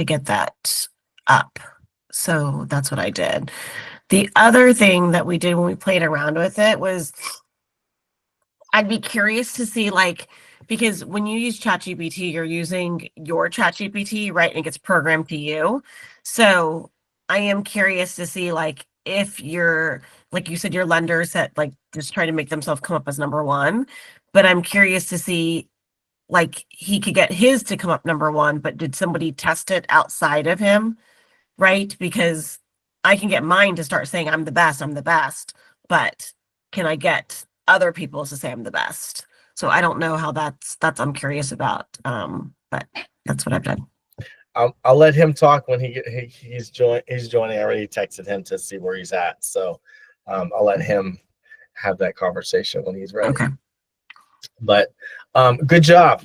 to get that up. So that's what I did. The other thing that we did when we played around with it was I'd be curious to see, like, because when you use ChatGPT, you're using your ChatGPT, right? And it gets programmed to you. So I am curious to see, like, if you're, like you said, your lenders that like just try to make themselves come up as number one. But I'm curious to see, like, he could get his to come up number one, but did somebody test it outside of him? Right? Because I can get mine to start saying I'm the best, but can I get other people to say I'm the best? So I don't know how that's I'm curious about. But that's what I've done. I'll let him talk when he's joining. I already texted him to see where he's at, so I'll let him have that conversation when he's ready. Okay. But good job.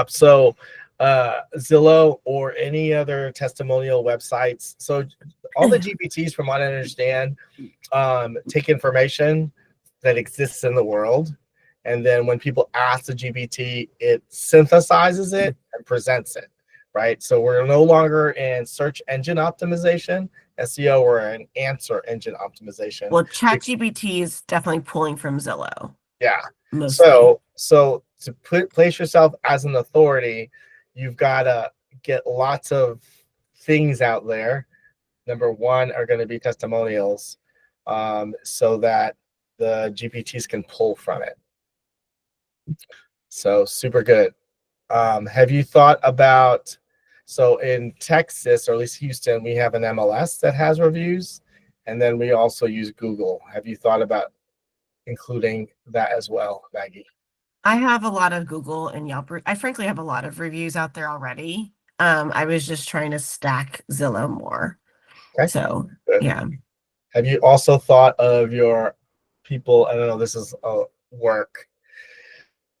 So Zillow or any other testimonial websites. So all the GPTs, from what I understand, take information that exists in the world, and then when people ask the GPT, it synthesizes it and presents it. Right. So we're no longer in search engine optimization, SEO, or an answer engine optimization. Well, ChatGPT is definitely pulling from Zillow. Yeah. Mostly. So to place yourself as an authority, you've got to get lots of things out there. Number one are going to be testimonials, so that the GPTs can pull from it. So super good. Have you thought about, so in Texas, or at least Houston, we have an MLS that has reviews, and then we also use Google. Have you thought about including that as well, Maggie? I have a lot of Google and Yelp. I frankly have a lot of reviews out there already. I was just trying to stack Zillow more. Okay. So Good. Yeah. Have you also thought of your people? I don't know, this is work.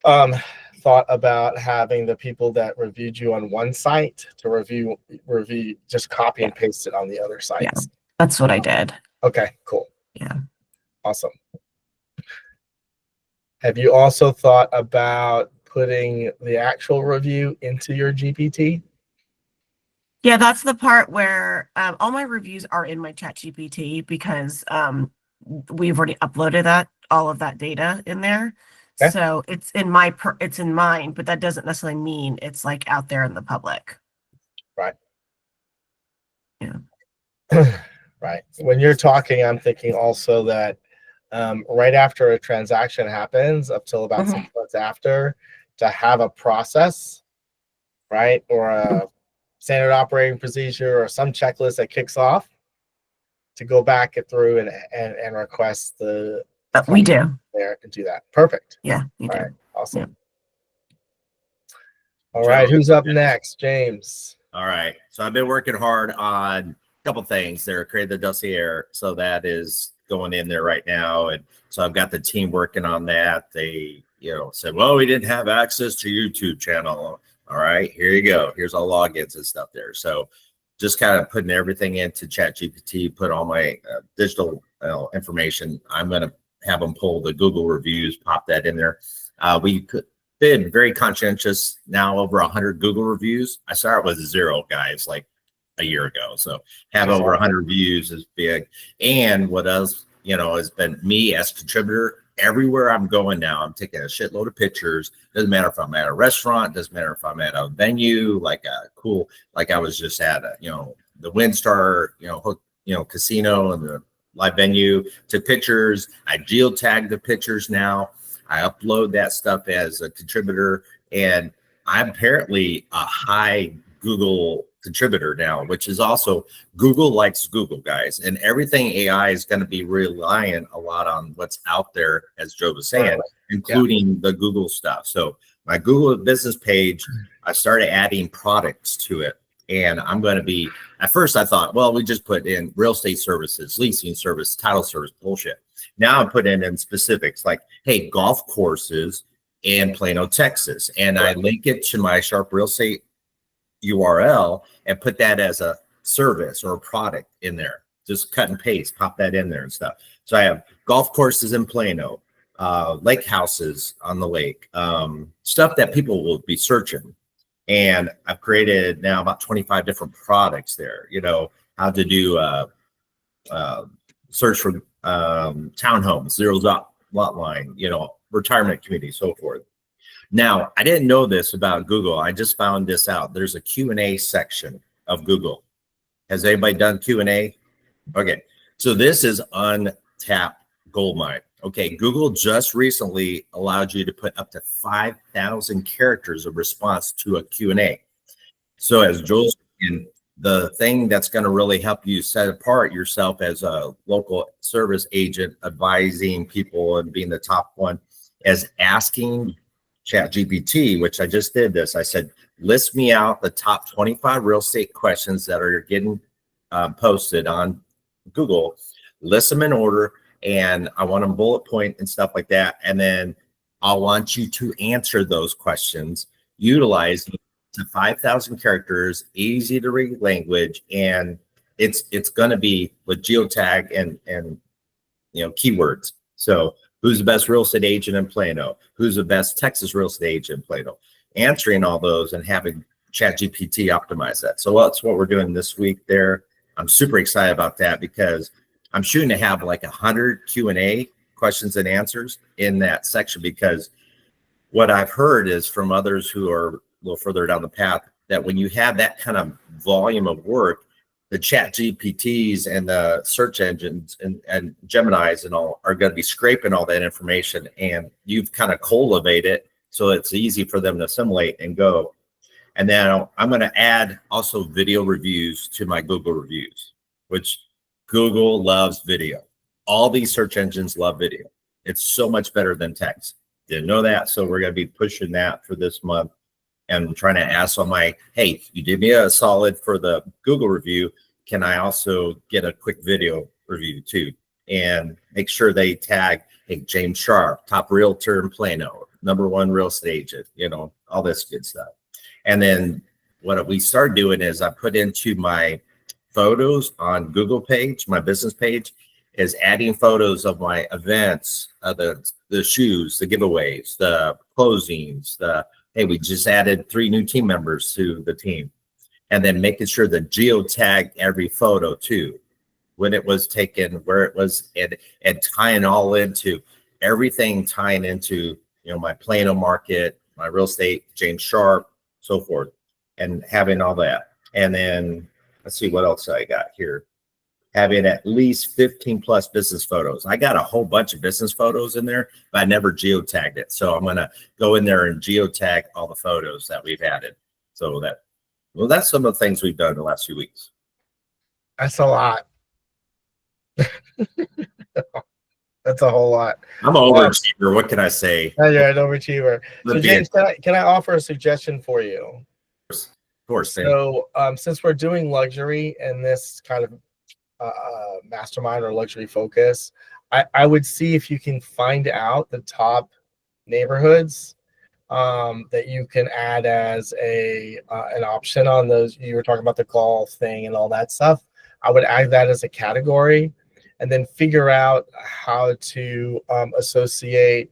Thought about having the people that reviewed you on one site to review, just copy and paste it on the other sites. Yeah, that's what I did. Okay, cool. Yeah. Awesome. Have you also thought about putting the actual review into your GPT? Yeah, that's the part where all my reviews are in my ChatGPT because we've already uploaded all of that data in there. Okay. So it's in it's in mine, but that doesn't necessarily mean it's like out there in the public. Right. Yeah. Right. When you're talking, I'm thinking also that right after a transaction happens, up till about 6 months after, to have a process, right, or a standard operating procedure or some checklist that kicks off to go back through and request the. We do. There and do that. Perfect. Yeah, we do. Right. Awesome. Yeah. All right. Who's up next? James. All right. So I've been working hard on a couple things there. Create the dossier. So that is going in there right now. And so I've got the team working on that. They, said, well, we didn't have access to YouTube channel. All right, here you go. Here's all logins and stuff there. So just kind of putting everything into ChatGPT, put all my digital information. I'm going to have them pull the Google reviews, pop that in there. We been very conscientious, now over 100 Google reviews. I started with 0 guys like a year ago. So have over 100 reviews is big. And what else, has been me as contributor. Everywhere I'm going now, I'm taking a shitload of pictures. Doesn't matter if I'm at a restaurant, doesn't matter if I'm at a venue, like I was just at the WinStar, casino and the live venue, to pictures. I geotag the pictures now. I upload that stuff as a contributor, and I'm apparently a high Google contributor now, which is also Google likes Google, guys, and everything AI is going to be relying a lot on what's out there, as Joe was saying, including the Google stuff. So my Google business page, I started adding products to it, and I'm going to be, at first I thought, well, we just put in real estate services, leasing service, title service, bullshit. Now I'm putting in specifics like, hey, golf courses in Plano, Texas, and I link it to my Sharp Real Estate URL and put that as a service or a product in there. Just cut and paste, pop that in there and stuff. So I have golf courses in Plano, lake houses on the lake, stuff that people will be searching. And I've created now about 25 different products there. How to do search for townhomes, zero lot line, retirement community, so forth. Now, I didn't know this about Google. I just found this out. There's a Q&A section of Google. Has anybody done Q&A? Okay, so this is untapped goldmine. Okay, Google just recently allowed you to put up to 5,000 characters of response to a Q&A. So as Joel's saying, the thing that's going to really help you set apart yourself as a local service agent, advising people and being the top one, is asking ChatGPT, which I just did this. I said, list me out the top 25 real estate questions that are getting posted on Google, list them in order, and I want them bullet point and stuff like that. And then I want you to answer those questions utilizing to 5,000 characters, easy to read language, and it's going to be with geotag and keywords. So who's the best real estate agent in Plano? Who's the best Texas real estate agent in Plano? Answering all those and having ChatGPT optimize that. So that's what we're doing this week there. I'm super excited about that because I'm shooting to have like 100 Q&A questions and answers in that section, because what I've heard is from others who are a little further down the path that when you have that kind of volume of work, the ChatGPTs and the search engines and Geminis and all are going to be scraping all that information, and you've kind of collated it so it's easy for them to assimilate and go. And then I'm going to add also video reviews to my Google reviews, which Google loves video. All these search engines love video. It's so much better than text. Didn't know that. So we're going to be pushing that for this month and trying to ask on my, hey, you did me a solid for the Google review. Can I also get a quick video review too? And make sure they tag, hey, James Sharp, top realtor in Plano, #1 real estate agent, all this good stuff. And then what we started doing is I put into my photos on Google page, my business page, is adding photos of my events, the shoes, the giveaways, the closings, hey, we just added 3 new team members to the team. And then making sure the geotag every photo too, when it was taken, where it was, and tying all into everything, tying into, my Plano market, my real estate, James Sharp, so forth, and having all that. And then let's see what else I got here. Having at least 15 plus business photos. I got a whole bunch of business photos in there, but I never geotagged it. So I'm going to go in there and geotag all the photos that we've added. So that's some of the things we've done in the last few weeks. That's a lot. That's a whole lot. I'm an overachiever. What can I say? You're an overachiever. So James, can I offer a suggestion for you? Of course. So since we're doing luxury and this kind of mastermind or luxury focus, I would see if you can find out the top neighborhoods that you can add as an option on those. You were talking about the golf thing and all that stuff. I would add that as a category, and then figure out how to associate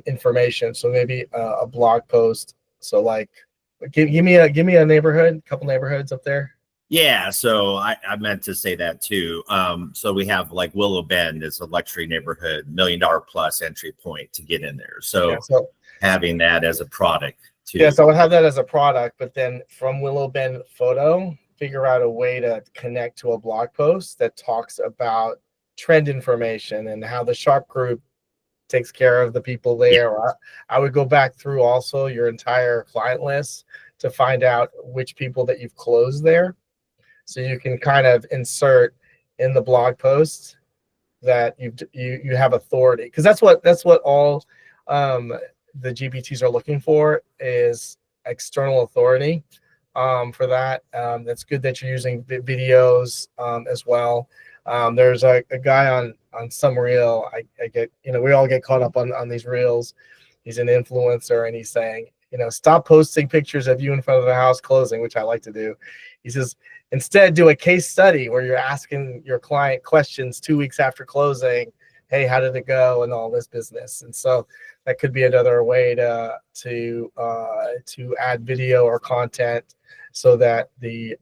information. So maybe a blog post. So like, give me a neighborhood, a couple neighborhoods up there. Yeah, so I meant to say that too. So we have like Willow Bend is a luxury neighborhood, $1 million plus entry point to get in there. So having that as a product too. Yeah, so I would have that as a product, but then from Willow Bend photo, figure out a way to connect to a blog post that talks about trend information and how the Sharp Group takes care of the people there. Yeah. I would go back through also your entire client list to find out which people that you've closed there. So you can kind of insert in the blog post that you have authority, because that's what all the GPTs are looking for, is external authority for that. That's good that you're using videos as well. There's a guy on some reel. I get, we all get caught up on these reels. He's an influencer, and he's saying, stop posting pictures of you in front of the house closing, which I like to do. He says, instead do a case study where you're asking your client questions 2 weeks after closing hey, how did it go and all this business. And so that could be another way to add video or content so that the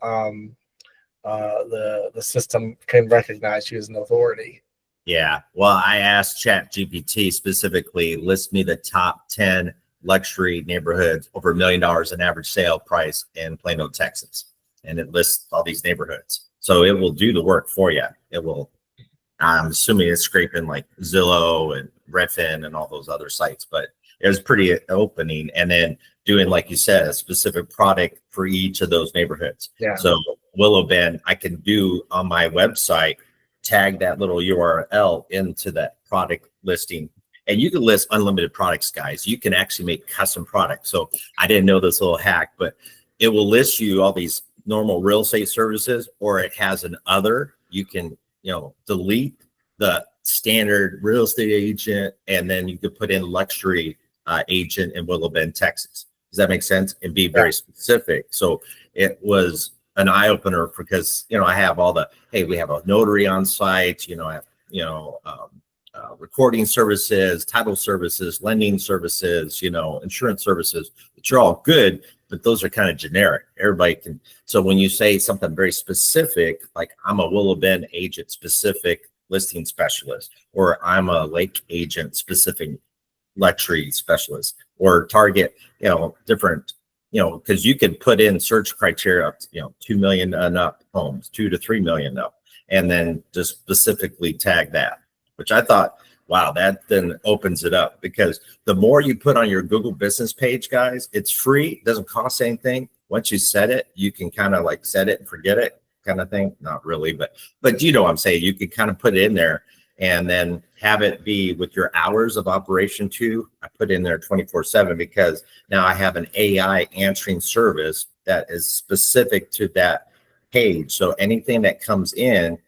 system can recognize you as an authority. Yeah. Well, I asked Chat GPT specifically, list me the top 10 luxury neighborhoods over $1 million in average sale price in Plano, Texas. And it lists all these neighborhoods. So it will do the work for you. It will, I'm assuming it's scraping like Zillow and Redfin and all those other sites, but it was pretty opening. And then doing, like you said, a specific product for each of those neighborhoods. Yeah. So Willow Bend, I can do on my website, tag that little URL into that product listing. And you can list unlimited products, guys. You can actually make custom products. So I didn't know this little hack, but it will list you all these normal real estate services, or it has an other. You can, delete the standard real estate agent, and then you could put in luxury agent in Willow Bend, Texas. Does that make sense? And be very specific. So it was an eye opener because, I have all hey, we have a notary on site, I have, recording services, title services, lending services, insurance services, which are all good, but those are kind of generic. Everybody can. So when you say something very specific, like I'm a Willow Bend agent specific listing specialist, or I'm a Lake agent specific luxury specialist, or target, different, because you could put in search criteria, 2 million and up homes, 2 to 3 million up, and then just specifically tag that, which I thought, wow, that then opens it up, because the more you put on your Google business page, guys, it's free. It doesn't cost anything. Once you set it, you can kind of like set it and forget it kind of thing. Not really, but you know what I'm saying? You can kind of put it in there and then have it be with your hours of operation too. I put in there 24/7 because now I have an AI answering service that is specific to that page. So anything that comes in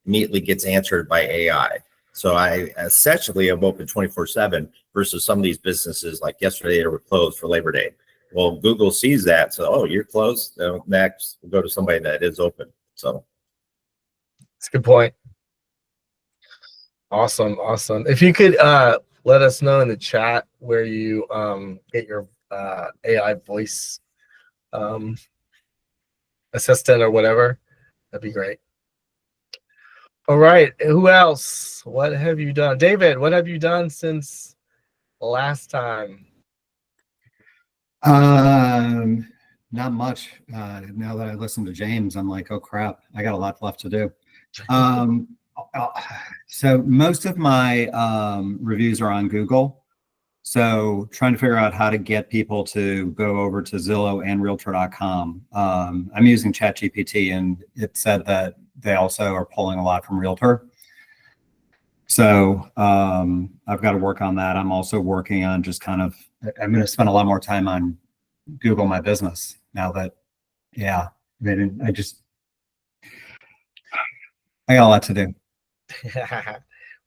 immediately gets answered by AI. So I essentially am open 24/7 versus some of these businesses like yesterday they were closed for Labor Day. Well, Google sees that. So, oh, you're closed. So next, we'll go to somebody that is open. So that's a good point. Awesome. If you could let us know in the chat where you get your AI voice assistant or whatever, that'd be great. All right. Who else? What have you done? David, what have you done since last time? Not much. Now that I listen to James, I'm like, oh crap, I got a lot left to do. So most of my reviews are on Google. So trying to figure out how to get people to go over to Zillow and Realtor.com. I'm using ChatGPT, and it said that they also are pulling a lot from Realtor. So I've got to work on that. I'm also working on just I'm going to spend a lot more time on Google My Business now that, I got a lot to do.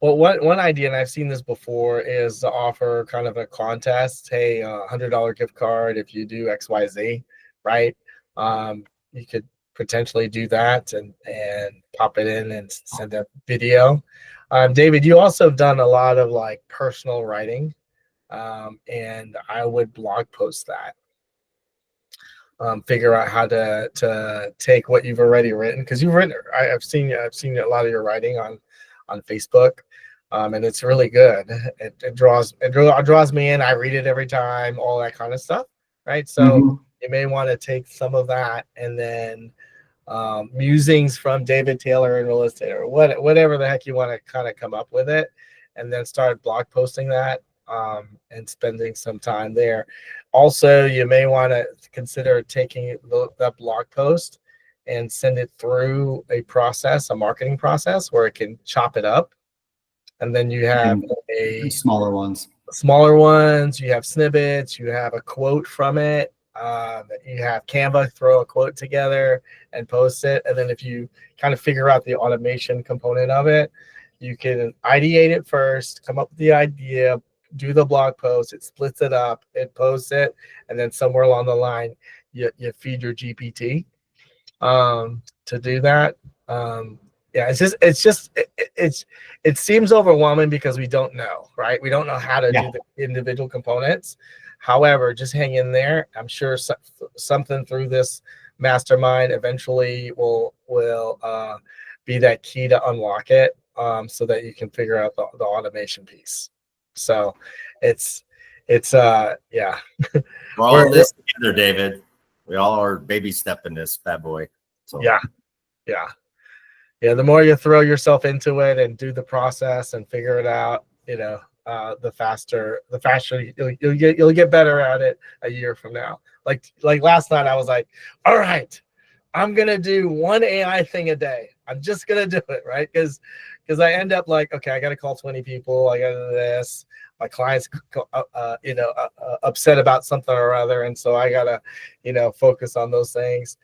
Well, one idea, and I've seen this before, is to offer kind of a contest. Hey, $100 gift card if you do XYZ, right? You could potentially do that and pop it in and send a video. David, you also have done a lot of like personal writing, and I would blog post that. Figure out how to take what you've already written, because you've written. I've seen a lot of your writing on Facebook, and it's really good. It draws me in. I read it every time, all that kind of stuff, right? So you may want to take some of that and then musings from David Taylor in real estate, or whatever the heck you want to kind of come up with it, and then start blog posting that and spending some time there. Also, you may want to consider taking that blog post and send it through a marketing process where it can chop it up. And then you have smaller ones. You have snippets, you have a quote from it. You have Canva throw a quote together and post it. And then if you kind of figure out the automation component of it, you can ideate it first, come up with the idea, do the blog post, it splits it up, it posts it, and then somewhere along the line, you feed your GPT to do that. Yeah, it seems overwhelming because we don't know, right? We don't know how to do the individual components. However, just hang in there. I'm sure something through this mastermind eventually will be that key to unlock it, so that you can figure out the automation piece. So it's yeah. We're all in this together, David. We all are baby stepping this bad boy. So yeah. The more you throw yourself into it and do the process and figure it out, the faster you'll get better at it a year from now. Like last night, I was like, all right, I'm gonna do one AI thing a day. I'm just gonna do it, right? Because I end up like, okay, I gotta call 20 people. I gotta do this. My clients, upset about something or other, and so I gotta, focus on those things,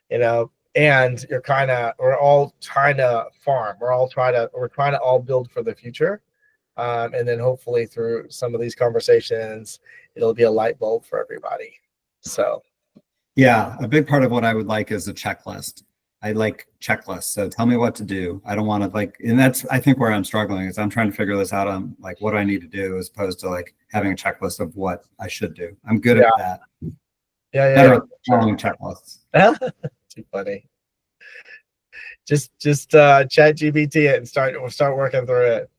and we're all trying to farm. We're trying to all build for the future. And then hopefully through some of these conversations, it'll be a light bulb for everybody. So Yeah, a big part of what I would like is a checklist. I like checklists. So tell me what to do. I don't want to and that's, I think, where I'm struggling is I'm trying to figure this out on what do I need to do as opposed to having a checklist of what I should do. I'm good at that. Better at following checklists. Too funny. Just chat GPT it and start working through it.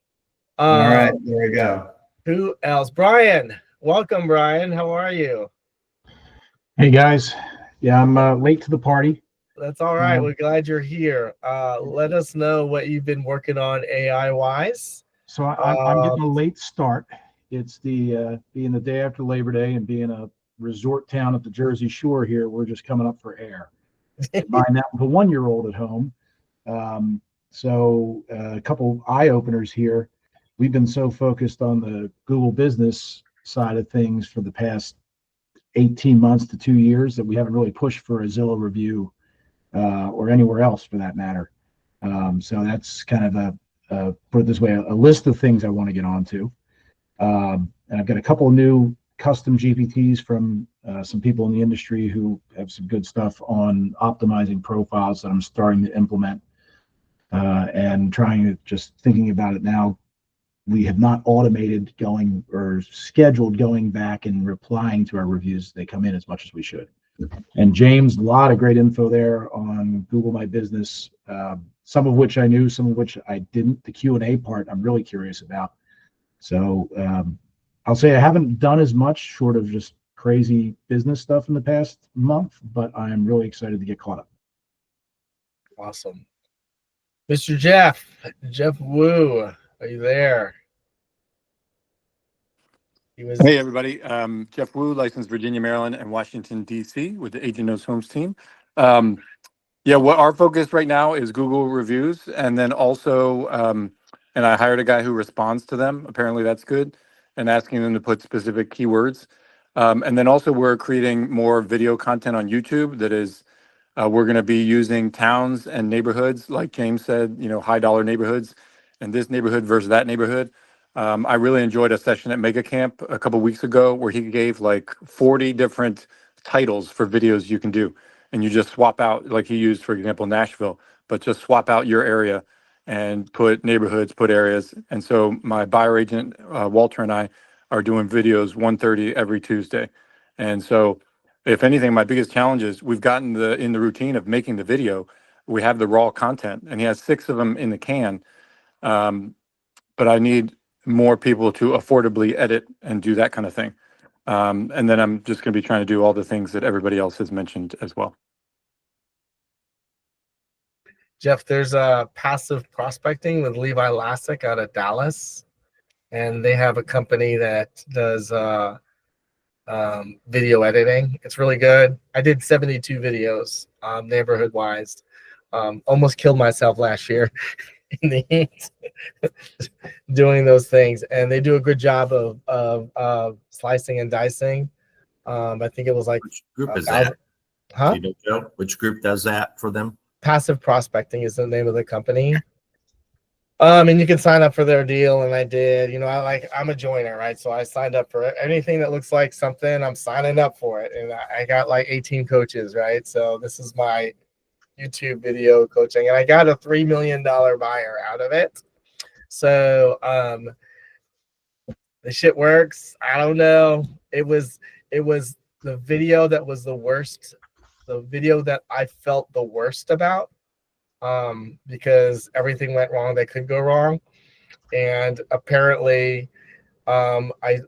All right, there we go. Who else? Brian. Welcome, Brian. How are you? Hey guys. Yeah, I'm late to the party. That's all right. We're glad you're here. Let us know what you've been working on AI wise. So I'm getting a late start. It's being the day after Labor Day and being a resort town at the Jersey Shore here. We're just coming up for air. Buying that with a 1-year-old at home. So a couple eye openers here. We've been so focused on the Google business side of things for the past 18 months to 2 years that we haven't really pushed for a Zillow review or anywhere else for that matter. So that's kind of put it this way, a list of things I want to get onto. And I've got a couple of new custom GPTs from some people in the industry who have some good stuff on optimizing profiles that I'm starting to implement and just thinking about it now. We have not automated going or scheduled going back and replying to our reviews as they come in as much as we should. And James, a lot of great info there on Google My Business, some of which I knew, some of which I didn't. The Q&A part I'm really curious about. So I'll say I haven't done as much short of just crazy business stuff in the past month, but I'm really excited to get caught up. Awesome. Mr. Jeff Wu, are you there? Hey, everybody. Jeff Wu, licensed Virginia, Maryland, and Washington, D.C. with the Agent Knows Homes team. What our focus right now is Google reviews. And then also, and I hired a guy who responds to them. Apparently that's good. And asking them to put specific keywords. And then also we're creating more video content on YouTube that is, we're going to be using towns and neighborhoods, like James said, high dollar neighborhoods and this neighborhood versus that neighborhood. I really enjoyed a session at Mega Camp a couple weeks ago where he gave 40 different titles for videos you can do. And you just swap out, like he used, for example, Nashville, but just swap out your area and put neighborhoods, put areas. And so my buyer agent, Walter, and I are doing videos 1:30 every Tuesday. And so if anything, my biggest challenge is we've gotten in the routine of making the video. We have the raw content and he has 6 of them in the can. But I need more people to affordably edit and do that kind of thing. And then I'm just going to be trying to do all the things that everybody else has mentioned as well. Jeff, there's a passive prospecting with Levi Lassick out of Dallas. And they have a company that does video editing. It's really good. I did 72 videos neighborhood wise. Almost killed myself last year in the heat doing those things, and they do a good job of slicing and dicing. I think it was like, which group is that? Huh? Do you know, Joe? Which group does that for them? Passive Prospecting is the name of the company. And you can sign up for their deal, and I did. I'm a joiner, right? So I signed up for anything that looks like something. I'm signing up for it, and I got 18 coaches, right? So this is my YouTube video coaching, and I got a $3 million buyer out of it. So the shit works. I don't know. It was the video that was the worst, the video that I felt the worst about, because everything went wrong that could go wrong. And apparently I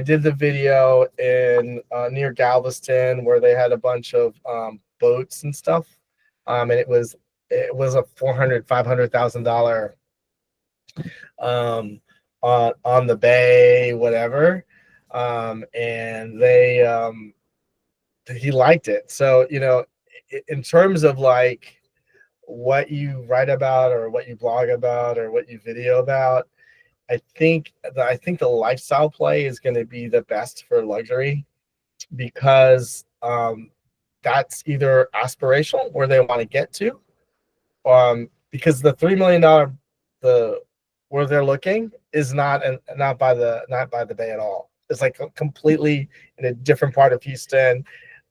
did the video in near Galveston where they had a bunch of boats and stuff, and it was a $500,000 on the bay, whatever, and he liked it. So in terms of like what you write about or what you blog about or what you video about, I think the lifestyle play is going to be the best for luxury, because that's either aspirational where they want to get to, because the $3 million where they're looking is not by the bay at all. It's like completely in a different part of Houston,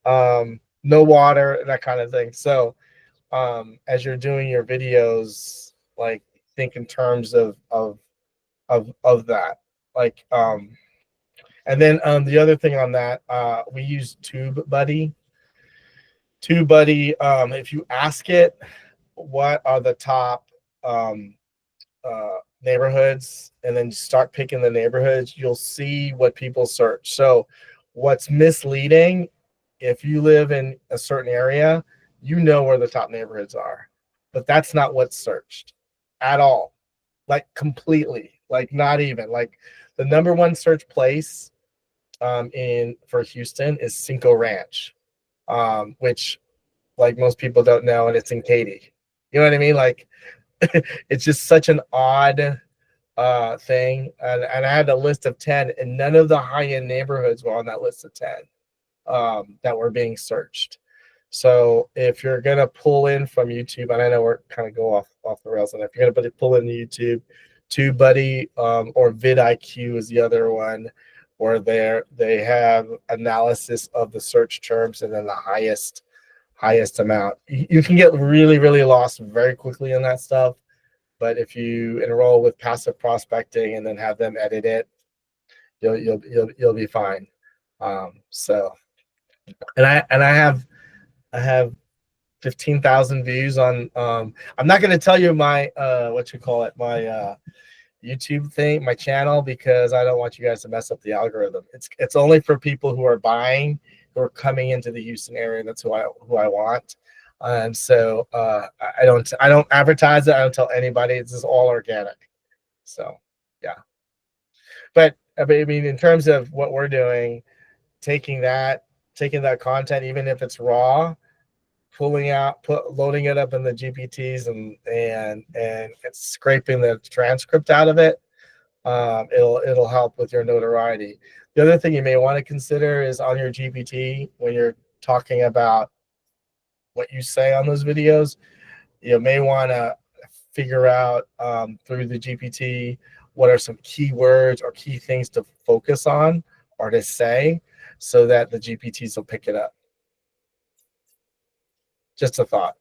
no water, that kind of thing. So as you're doing your videos, like think in terms of that, like and then the other thing on that, we use TubeBuddy. If you ask it what are the top neighborhoods, and then start picking the neighborhoods, you'll see what people search. So what's misleading, if you live in a certain area, you know where the top neighborhoods are, but that's not what's searched at all. Like completely, like not even. Like the number one search place for Houston is Cinco Ranch, which like most people don't know, and it's in Katy. You know what I mean? Like it's just such an odd thing. And I had a list of 10, and none of the high-end neighborhoods were on that list of 10 that were being searched. So if you're gonna pull in from YouTube, and I know we're kind of go off the rails, and if you're gonna pull in the YouTube, TubeBuddy or vidIQ is the other one, where they have analysis of the search terms and then the highest amount. You can get really, really lost very quickly in that stuff, but if you enroll with passive prospecting and then have them edit it, you'll be fine. So, and I have 15,000 views on. I'm not going to tell you my my YouTube thing, my channel, because I don't want you guys to mess up the algorithm. It's only for people who are buying, who are coming into the Houston area. That's who I want. And so I don't advertise it. I don't tell anybody. It's just all organic. So yeah. But I mean, in terms of what we're doing, taking that content, even if it's raw, loading it up in the GPTs and scraping the transcript out of it, it'll help with your notoriety. The other thing you may want to consider is on your GPT, when you're talking about what you say on those videos, you may want to figure out through the GPT what are some keywords or key things to focus on or to say, so that the GPTs will pick it up. Just a thought.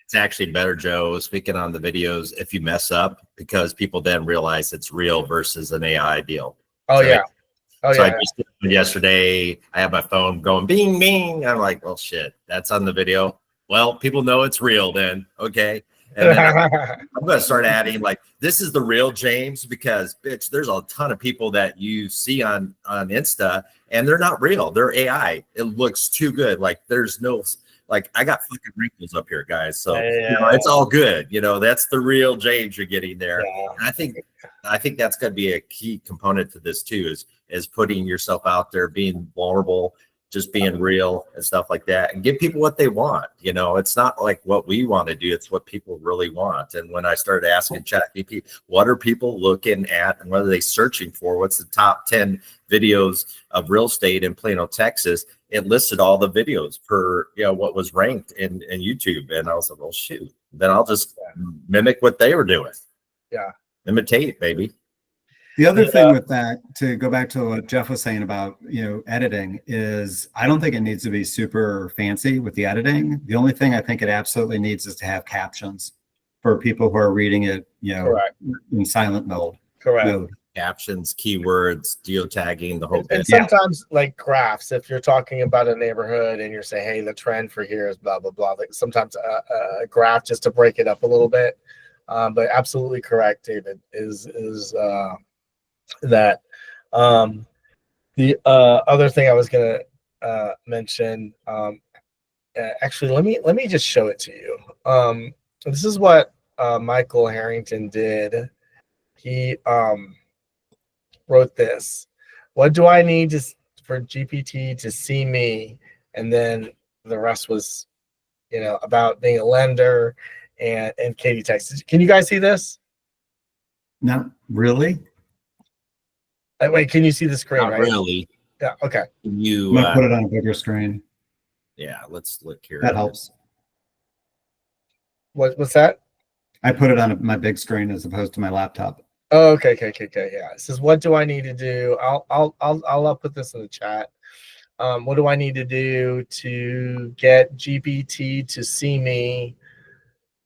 It's actually better, Joe, speaking on the videos, if you mess up, because people then realize it's real versus an AI deal. Oh, so yeah. I just yesterday, I had my phone going bing, bing. I'm like, well, shit, that's on the video. Well, people know it's real then. Okay. And then I'm going to start adding like, this is the real James, because bitch, there's a ton of people that you see on Insta and they're not real. They're AI. It looks too good. Like there's no, like I got fucking wrinkles up here, guys. So it's all good. That's the real James you're getting there. Yeah. And I think that's going to be a key component to this too, is putting yourself out there, being vulnerable, just being real and stuff like that, and give people what they want. It's not like what we want to do, it's what people really want. And when I started asking ChatGPT, what are people looking at and what are they searching for? What's the top 10 videos of real estate in Plano, Texas? It listed all the videos per, what was ranked in YouTube. And I was like, well, shoot, then I'll just mimic what they were doing. Yeah. Imitate, baby. The other Yeah. thing with that, to go back to what Jeff was saying about, editing, is I don't think it needs to be super fancy with the editing. The only thing I think it absolutely needs is to have captions for people who are reading it, Correct. in silent mode. Correct. Captions, keywords, geotagging, the whole And bit. sometimes like graphs, if you're talking about a neighborhood and you're saying, hey, the trend for here is blah, blah, blah. Like sometimes a graph just to break it up a little bit. But absolutely correct, David, is that. The other thing I was gonna mention, actually, let me just show it to you. This is what Michael Harrington did. He wrote this. What do I need for GPT to see me? And then the rest was, about being a lender and Katie text. Can you guys see this? Not really. Wait, can you see the screen? Not right? really. Yeah. Okay. You, I'm gonna put it on a bigger screen. yeah, let's look here. That helps. What's that? I put it on my big screen as opposed to my laptop. Oh, okay. Yeah. It says, what do I need to do? I'll put this in the chat. What do I need to do to get GPT to see me,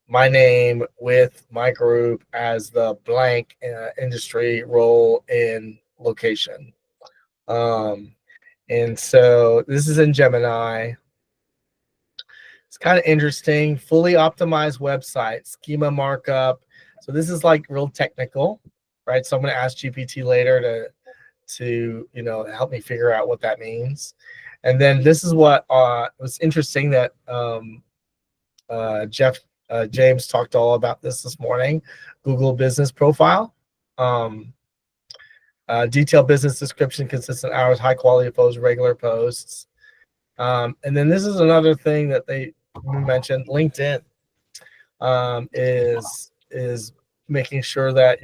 my name with my group as the blank industry role in location? And so this is in Gemini. It's kind of interesting. Fully optimized website, schema markup. So this is like real technical, right? So I'm going to ask GPT later to help me figure out what that means. And then this is what was interesting that Jeff James talked all about this morning. Google Business Profile, detailed business description, consistent hours, high quality posts, regular posts. And then this is another thing that they mentioned. LinkedIn is making sure that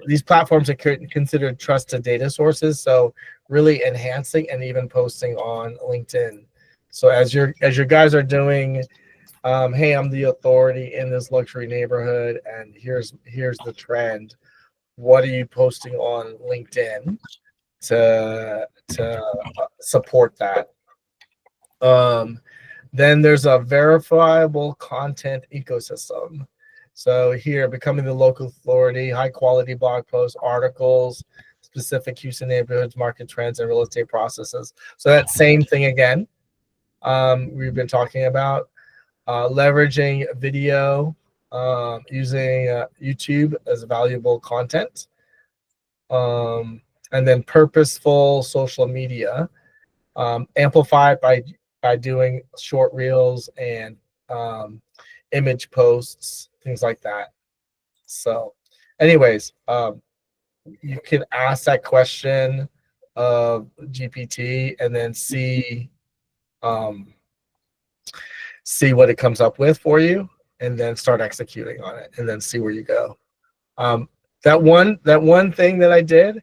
these platforms are considered trusted data sources. So really enhancing and even posting on LinkedIn. So as your guys are doing, hey, I'm the authority in this luxury neighborhood, and here's the trend. What are you posting on LinkedIn to support that? Then there's a verifiable content ecosystem. So here, becoming the local authority, high quality blog posts, articles, specific Houston neighborhoods, market trends, and real estate processes. So that same thing again, we've been talking about. Leveraging video, using YouTube as valuable content, and then purposeful social media, amplified by doing short reels and image posts, things like that. So anyways, you can ask that question of GPT and then see what it comes up with for you, and then start executing on it, and then see where you go. That one thing that I did,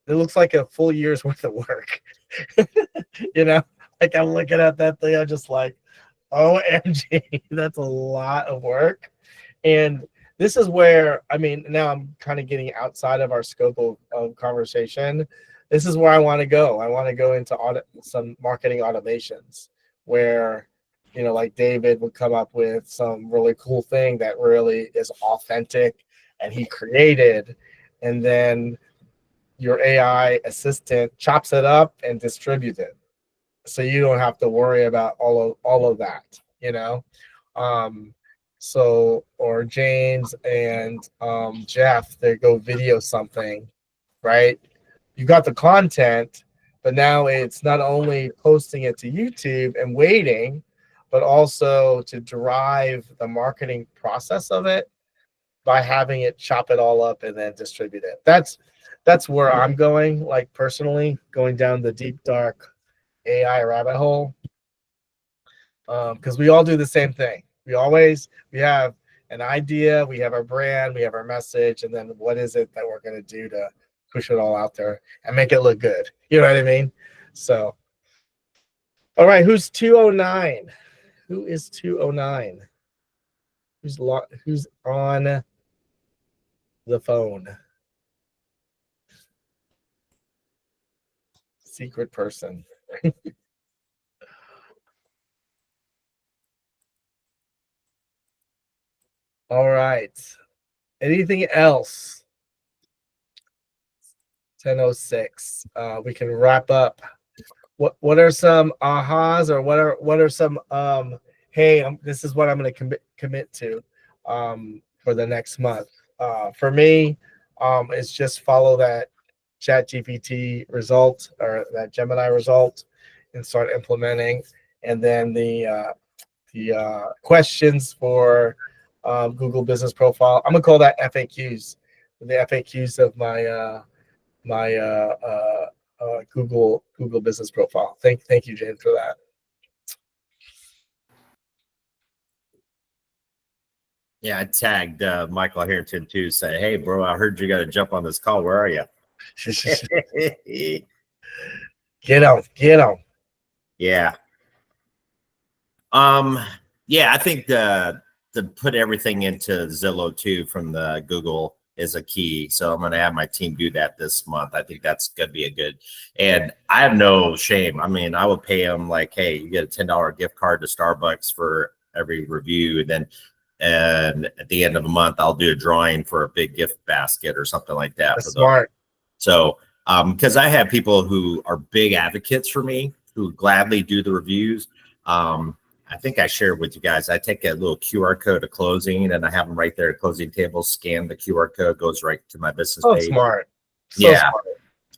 it looks like a full year's worth of work. Like I'm looking at that thing, I'm just like, OMG, that's a lot of work. And this is where, now I'm kind of getting outside of our scope of conversation. This is where I want to go. I want to go into some marketing automations where, like David would come up with some really cool thing that really is authentic and he created, and then your AI assistant chops it up and distributes it, so you don't have to worry about all of that, So, or James and Jeff, they go video something, right? You got the content, but now it's not only posting it to YouTube and waiting, but also to drive the marketing process of it by having it chop it all up and then distribute it. That's where I'm going, like personally, going down the deep dark AI rabbit hole, because we all do the same thing. We have an idea, we have our brand, we have our message, and then what is it that we're going to do to push it all out there and make it look good? You know what I mean? So, all right, who's 209? Who is 209? Who's on the phone? Secret person. All right. Anything else? 10:06. We can wrap up. What are some ahas, or what are some hey, this is what I'm going to commit to for the next month. For me, it's just follow that ChatGPT result or that Gemini result and start implementing. And then the questions for Google Business Profile, I'm gonna call that FAQs. The FAQs of my Google Business Profile. Thank you, Jane, for that. Yeah, I tagged Michael Harrington too. Say, hey, bro, I heard you got to jump on this call. Where are you? Get on. Yeah. Yeah, I think to put everything into Zillow too from the Google is a key. So I'm going to have my team do that this month. I think that's going to be a good, and I have no shame. I mean, I would pay them like, hey, you get a $10 gift card to Starbucks for every review. And at the end of the month, I'll do a drawing for a big gift basket or something like that. That's smart. So, because I have people who are big advocates for me who gladly do the reviews. I think I shared with you guys, I take a little QR code at closing and I have them right there at closing table, scan the QR code, goes right to my business page. Smart. Yeah. Smart.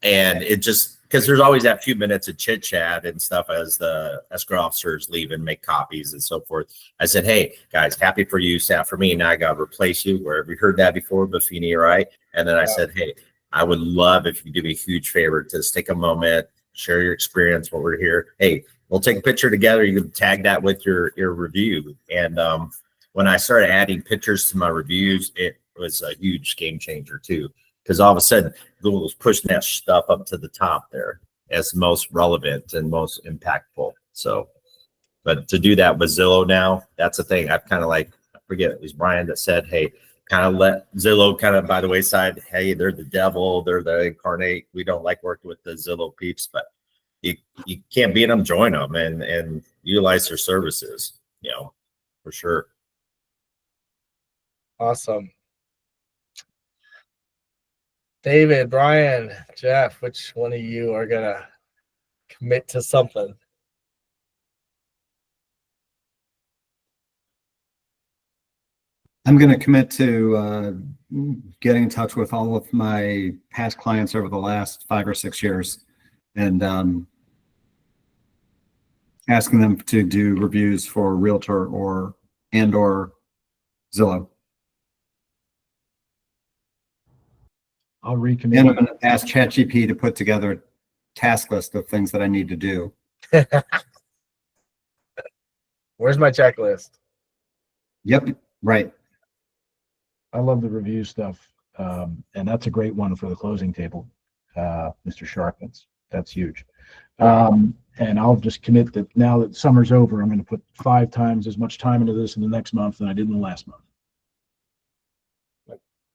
And it just, because there's always that few minutes of chit chat and stuff as the escrow officers leave and make copies and so forth. I said, hey guys, happy for you, sad for me. Now I got to replace you. Wherever you heard that before, Buffini, right? And then I said, hey, I would love if you do me a huge favor to just take a moment, share your experience while we're here. Hey, we'll take a picture together. You can tag that with your review. And when I started adding pictures to my reviews, it was a huge game changer too. Because all of a sudden, Google was pushing that stuff up to the top there as most relevant and most impactful. So, but to do that with Zillow now, that's the thing. I've kind of like, I forget, it was Brian that said, hey, kind of let Zillow kind of by the wayside. Hey, they're the devil. They're the incarnate. We don't like working with the Zillow peeps, but you can't beat them, join them and utilize their services, for sure. Awesome. David, Brian, Jeff, which one of you are gonna commit to something? I'm going to commit to getting in touch with all of my past clients over the last 5 or 6 years and asking them to do reviews for Realtor or Zillow. I'll recommit. And I'm going to ask ChatGPT to put together a task list of things that I need to do. Where's my checklist? Yep, right. I love the review stuff. And that's a great one for the closing table, Mr. Sharp. That's huge. And I'll just commit that now that summer's over, I'm going to put 5 times as much time into this in the next month than I did in the last month.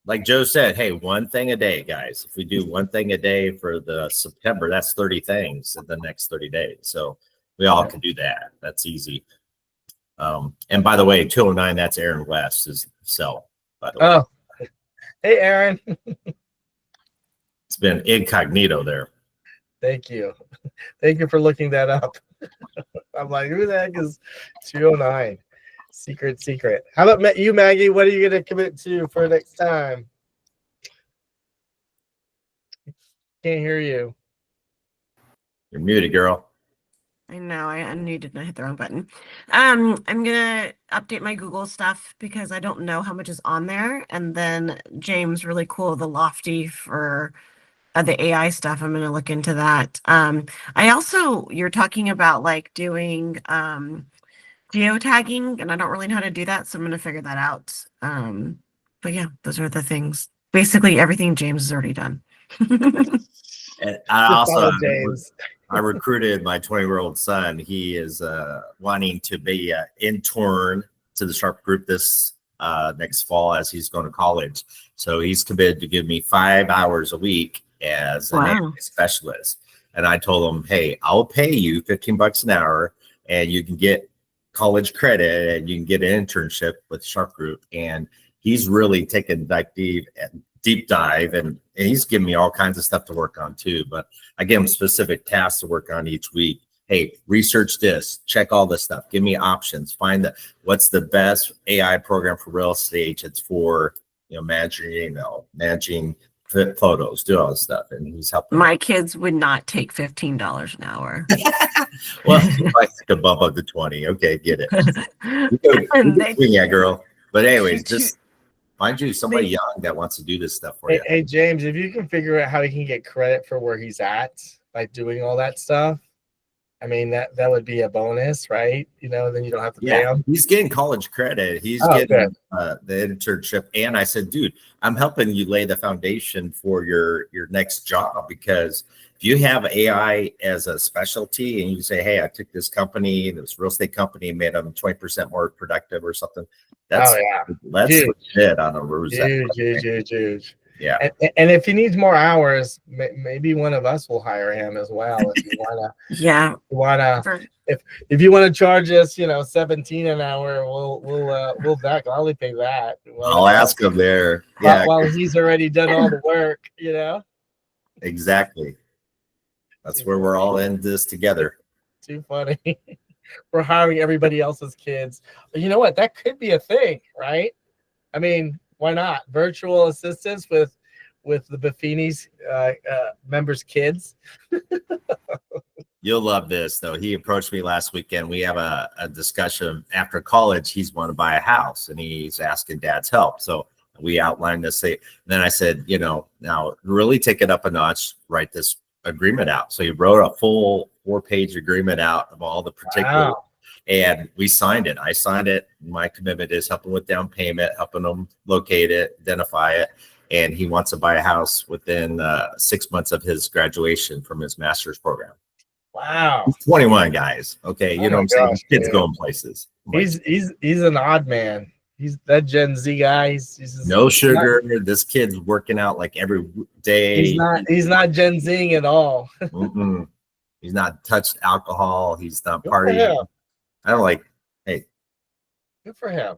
Like Joe said, hey, one thing a day, guys. If we do one thing a day for the September, that's 30 things in the next 30 days. So we all can do that. That's easy. And by the way, 209, that's Aaron West's cell. By the way. Oh, hey, Aaron. It's been incognito there. Thank you. Thank you for looking that up. I'm like, who the heck is 209? Secret. How about you, Maggie? What are you going to commit to for next time? Can't hear you. You're muted, girl. I know I unmuted and I hit the wrong button. I'm gonna update my Google stuff because I don't know how much is on there. And then James, really cool, the Lofty for the AI stuff. I'm gonna look into that. I also, you're talking about like doing geotagging, and I don't really know how to do that, so I'm gonna figure that out. But yeah, those are the things. Basically, everything James has already done. And I also James. I recruited my 20-year-old son. He is wanting to be an intern to the Sharp Group this next fall as he's going to college. So he's committed to give me 5 hours a week as an AI specialist. And I told him, hey, I'll pay you $15 an hour and you can get college credit and you can get an internship with Sharp Group. And he's really taken like deep dive and he's giving me all kinds of stuff to work on too. But I give him specific tasks to work on each week. Hey, research this, check all this stuff, give me options, find what's the best AI program for real estate agents for, managing email, managing photos, do all this stuff. And he's helping. My kids would not take $15 an hour. Well, I could bump up to 20. Okay, get it. Yeah, girl. But anyways, just find you somebody young that wants to do this stuff for you. Hey, James, if you can figure out how he can get credit for where he's at by doing all that stuff, I mean, that would be a bonus, right? Then you don't have to pay him. He's getting college credit. He's getting the internship. And I said, dude, I'm helping you lay the foundation for your next job, because if you have AI as a specialty and you say, hey, I took this company, this real estate company, made them 20% more productive or something, that's legit on a Huge. Yeah. And if he needs more hours, maybe one of us will hire him as well. If you if you want to charge us, 17 an hour, we'll gladly pay that. I'll ask him there. Yeah. While he's already done all the work, Exactly. That's where we're all in this together. Too funny. We're hiring everybody else's kids. But you know what? That could be a thing, right? I mean, why not? Virtual assistants with the Buffini's members' kids. You'll love this, though. He approached me last weekend. We have a discussion after college. He's want to buy a house, and he's asking Dad's help. So we outlined this. Then I said, now really take it up a notch. Write this agreement out. So he wrote a full 4-page agreement out of all the particulars. Wow. And we signed it. I signed it. My commitment is helping with down payment, helping them locate it, identify it. And he wants to buy a house within 6 months of his graduation from his master's program. Wow. He's 21, guys. Okay. You know what I'm saying? Kids going places. He's an odd man. He's that Gen Z guy. He's no sugar. This kid's working out like every day. He's not Gen Z at all. He's not touched alcohol. He's not partying. I don't like, hey. Good for him.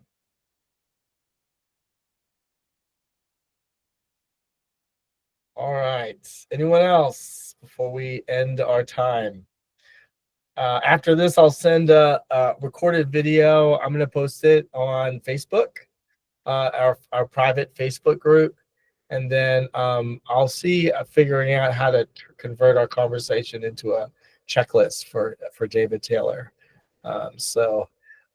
All right. Anyone else before we end our time? After this, I'll send a recorded video. I'm going to post it on Facebook, our private Facebook group. And then I'll see figuring out how to convert our conversation into a checklist for David Taylor. So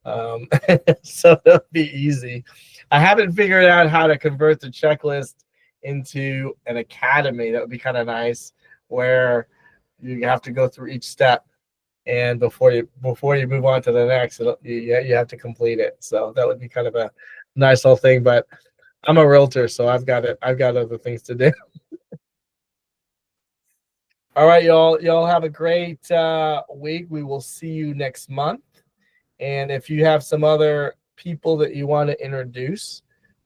that'll be easy. I haven't figured out how to convert the checklist into an academy. That would be kind of nice, where you have to go through each step, and before you move on to the next, you have to complete it. So that would be kind of a nice little thing. But I'm a realtor, so I've got other things to do. All right, y'all have a great week. We will see you next month. And if you have some other people that you want to introduce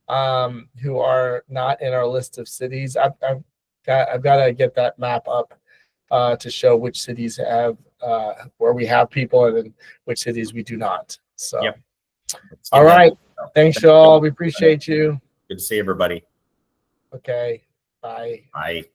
who are not in our list of cities, I've got to get that map up to show which cities have where we have people and then which cities we do not. So, yep. All right. Thanks, y'all. We appreciate you. Good to see everybody. Okay. Bye. Bye.